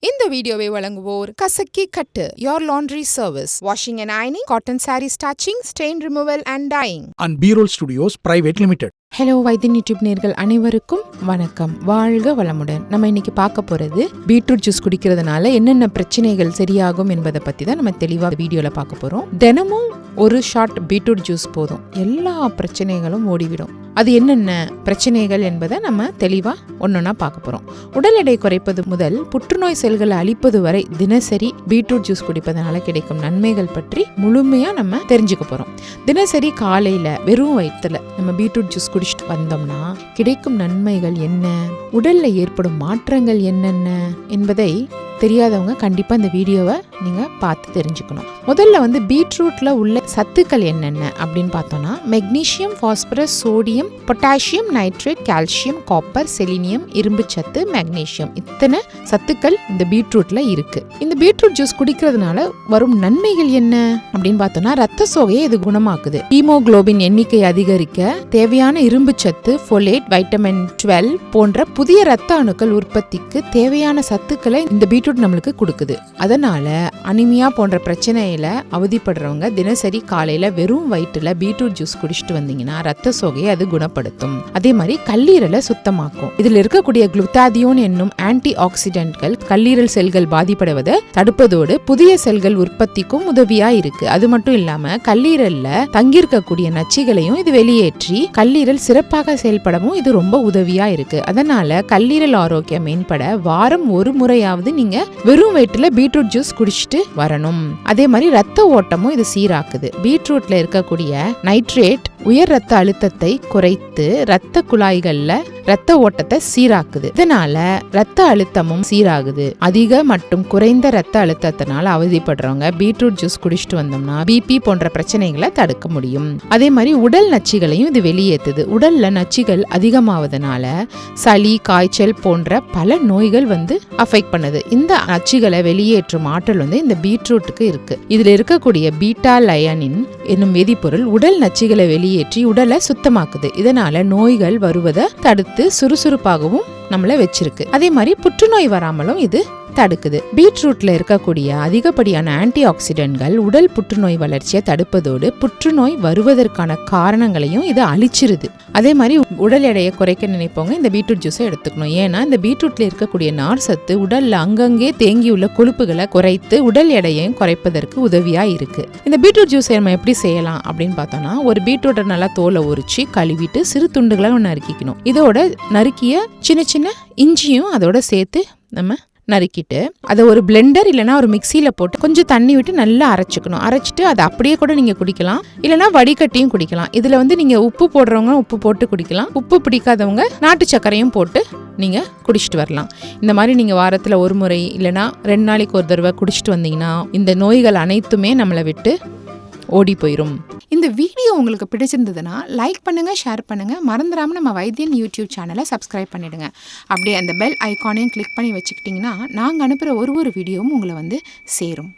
இந்த வீடியோவை வழங்குவோர் கசக்கி கட்டு your laundry service washing and ironing cotton saree starching stain removal and dyeing and B-Roll Studios Private Limited. Hello Vaithiyan YouTube நேயர்கள் அனைவருக்கும் வணக்கம். வாழ்க வளமுடன். நம்ம இன்னைக்கு பார்க்க போறது பீட்ரூட் ஜூஸ் குடிக்கிறதுனால என்னென்ன பிரச்சனைகள் சரியாகும் என்பதை பத்தி தான் நம்ம தெளிவா வீடியோல பார்க்க போறோம். தினமும் ஒரு ஷாட் பீட்ரூட் ஜூஸ் போதும், எல்லா பிரச்சனைகளும் ஓடிவிடும். அது என்னென்ன பிரச்சனைகள் என்பதை நம்ம தெளிவா ஒன்னொன்னா பார்க்க போறோம். உடல் எடை குறைப்பது முதல் புற்றுநோய் செல்களை அழிப்பது வரை தினசரி பீட்ரூட் ஜூஸ் குடிப்பதனால கிடைக்கும் நன்மைகள் பற்றி முழுமையா நம்ம தெரிஞ்சுக்க போறோம். தினசரி காலையில வெறும் வயிற்றுல நம்ம பீட்ரூட் ஜூஸ் குடிச்சிட்டு வந்தோம்னா கிடைக்கும் நன்மைகள் என்ன, உடல்ல ஏற்படும் மாற்றங்கள் என்னென்ன என்பதை தெரியாதவங்க கண்டிப்பா இந்த வீடியோவை நீங்க பார்த்து தெரிஞ்சுக்கணும். முதல்ல பீட்ரூட்ல உள்ள சத்துக்கள் என்னென்ன அப்படின்னு பார்த்தோம்னா magnesium, phosphorus, sodium, potassium, nitrate, calcium, copper, selenium, இரும்பு சத்து, மெக்னீசியம், இத்தனை சத்துக்கள் இந்த பீட்ரூட்ல இருக்கு. இந்த பீட்ரூட் ஜூஸ் குடிக்கிறதுனால வரும் நன்மைகள் என்ன அப்படின்னு பார்த்தோம்னா ரத்த சோகையை இது குணமாக்குது. ஹீமோகுளோபின் எண்ணிக்கை அதிகரிக்க தேவையான இரும்பு சத்து, ஃபோலேட், வைட்டமின் 12 போன்ற புதிய ரத்த அணுக்கள் உற்பத்திக்கு தேவையான சத்துக்களை இந்த பீட்ரூட் நம்மளுக்கு கொடுக்குது. அதனால அனிமியா போன்ற பிரச்சனையில அவதிப்படுறவங்க தினசரி காலையில வெறும் வயிற்றுல பீட்ரூட் ஜூஸ் குடிச்சிட்டு வந்தீங்கன்னா ரத்த சோகையை அது குணப்படுத்தும். அதே மாதிரி கல்லீரலை சுத்தமாக்கும். இதுல இருக்கக்கூடிய குளுத்தாதியோன் என்னும் ஆன்டி ஆக்சிடென்ட்கள் கல்லீரல் செல்கள் பாதிப்படைவதை தடுப்பதோடு புதிய செல்கள் உற்பத்திக்கும் உதவியா இருக்கு. அது மட்டும் இல்லாம கல்லீரல்ல தங்கியிருக்கக்கூடிய நச்சுகளையும் இது வெளியேற்றி கல்லீரல் சிறப்பாக செயல்படவும் இது ரொம்ப உதவியா இருக்கு. அதனால கல்லீரல் ஆரோக்கியம் மேம்பட வாரம் ஒரு முறையாவது நீங்க வெறும் வயிற்றுல பீட்ரூட் ஜூஸ் குடிச்சிட்டு வரணும். அதே மாதிரி ரத்த ஓட்டமும் இது சீராக்குது. பீட்ரூட்ல இருக்கக்கூடிய நைட்ரேட் உயர் ரத்த அழுத்தத்தை குறைத்து ரத்த குழாய்கள்ல ரத்த ஓட்டத்தை சீராக்குது. இதனால ரத்த அழுத்தமும் சீராகுது. அதிக மற்றும் குறைந்த ரத்த அழுத்தத்தினால அவதிப்படுறவங்க பீட்ரூட் ஜூஸ் குடிச்சிட்டு வந்தோம்னா பிபி போன்ற பிரச்சனைகளை தடுக்க முடியும். அதே மாதிரி உடல் நச்சுகளையும் இது வெளியேற்றுது. உடல்ல நச்சுகள் அதிகமாவதனால சளி, காய்ச்சல் போன்ற பல நோய்கள் அஃபெக்ட் பண்ணுது. இந்த நச்சுகளை வெளியேற்றும் ஆற்றல் இந்த பீட்ரூட்டுக்கு இருக்கு. இதுல இருக்கக்கூடிய பீட்டா லயனின் என்னும் வேதிப்பொருள் உடல் நச்சுகளை வெளியேற்றி உடலை சுத்தமாக்குது. இதனால நோய்கள் வருவதை தடுத்து சுறுசுறுப்பாகவும் நம்மள வச்சிருக்கு. அதே மாதிரி புற்றுநோய் வராமலும் இது தடுக்குது. பீட்ரூட்ல இருக்கக்கூடிய அதிகப்படியான ஆன்டி ஆக்சிடென்ட்கள் உடல் புற்றுநோய் வளர்ச்சியை தடுப்பதோடு புற்றுநோய் வருவதற்கான காரணங்களையும் இது அழிச்சிருது. அதே மாதிரி உடல் எடையை குறைக்க நினைப்பவங்க இந்த பீட்ரூட் ஜூஸை எடுத்துக்கணும். ஏன்னா இந்த பீட்ரூட்ல இருக்கக்கூடிய நார் சத்து உடல்ல அங்கங்கே தேங்கியுள்ள கொழுப்புகளை குறைத்து உடல் எடையையும் குறைப்பதற்கு உதவியா இருக்கு. இந்த பீட்ரூட் ஜூஸை நம்ம எப்படி செய்யலாம் அப்படின்னு பார்த்தோம்னா ஒரு பீட்ரூட்டை நல்லா தோலை உரிச்சு கழுவிட்டு சிறு துண்டுகளை நறுக்கிக்கணும். இதோட நறுக்கிய சின்ன சின்ன இஞ்சியும் அதோட சேர்த்து நம்ம நறுக்கிட்டு அதை ஒரு பிளெண்டர் இல்லைனா ஒரு மிக்சியில் போட்டு கொஞ்சம் தண்ணி விட்டு நல்லா அரைச்சிக்கணும். அரைச்சிட்டு அதை அப்படியே கூட நீங்கள் குடிக்கலாம், இல்லைனா வடிகட்டியும் குடிக்கலாம். இதில் நீங்கள் உப்பு போடுறவங்க உப்பு போட்டு குடிக்கலாம், உப்பு பிடிக்காதவங்க நாட்டு சர்க்கரையும் போட்டு நீங்கள் குடிச்சிட்டு வரலாம். இந்த மாதிரி நீங்கள் வாரத்தில் ஒரு முறை இல்லைனா 2 நாளைக்கு ஒரு தடவை குடிச்சிட்டு வந்தீங்கன்னா இந்த நோய்கள் அனைத்துமே நம்மளை விட்டு ஓடி போயிடும். இந்த வீடியோ உங்களுக்கு பிடிச்சிருந்ததுன்னா லைக் பண்ணுங்க, ஷேர் பண்ணுங்க, மறந்துடாம நம்ம வைத்தியன் யூடியூப் சேனலை சப்ஸ்கிரைப் பண்ணிடுங்க. அப்படியே அந்த பெல் ஐக்கானையும் கிளிக் பண்ணி வச்சுக்கிட்டிங்கன்னா நாங்கள் அனுப்புகிற ஒரு வீடியோவும் உங்களை சேரும்.